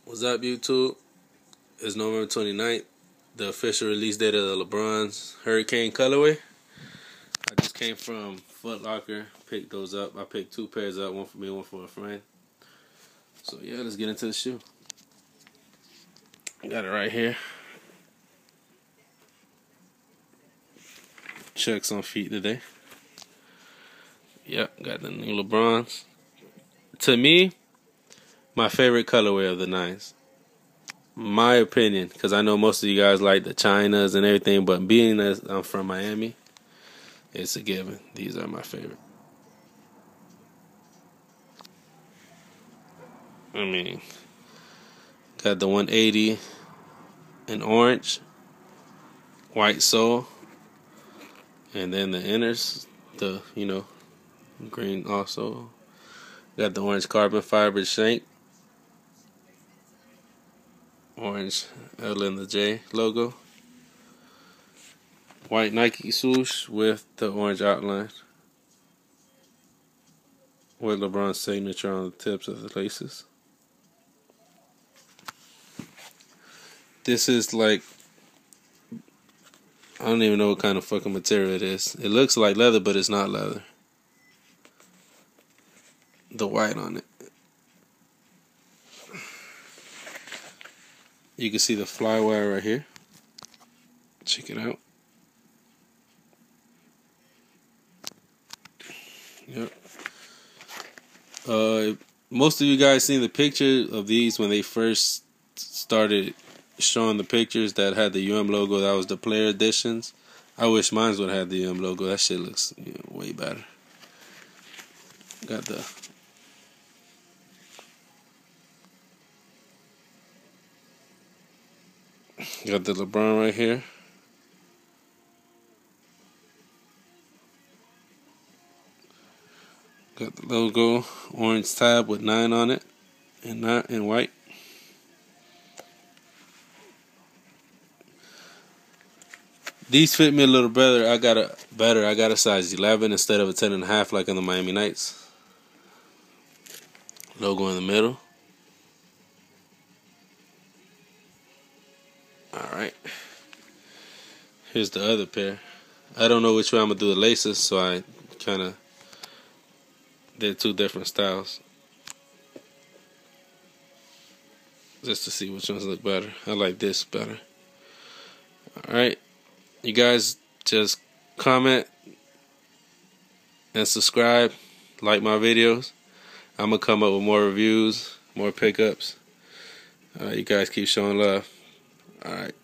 What's up, YouTube? It's November 29th, the official release date of the Lebron's Hurricane colorway. I just came from Foot Locker, picked those up. I picked two pairs up, one for me, one for a friend. So yeah, let's get into the shoe. Got it right here. Checks on feet today. Yep, got the new Lebrons. To me, my favorite colorway of the 9s. My opinion, because I know most of you guys like the Chinas and everything, but being that I'm from Miami, it's a given. These are my favorite. I mean, got the 180 in orange, white sole, and then the inners, the green also. Got the orange carbon fiber shank, orange L and the J logo, white Nike swoosh with the orange outline, with LeBron's signature on the tips of the laces. This is like, I don't even know what kind of fucking material it is. It looks like leather, but it's not leather. The white on it. You can see the fly wire right here. Check it out. Yep. Most of you guys seen the picture of these when they first started showing the pictures that had the logo. That was the player editions. I wish mine would have had the logo. That shit looks way better. Got the LeBron right here. Got the logo, orange tab with 9 on it, and not in white. These fit me a little better. I got a size 11 instead of a 10.5 like in the Miami Nights. Logo in the middle. Alright. Here's the other pair. I don't know which way I'm going to do the laces, so I kind of did two different styles. Just to see which ones look better. I like this better. Alright. You guys just comment and subscribe, like my videos. I'm going to come up with more reviews, more pickups. You guys keep showing love. Alright.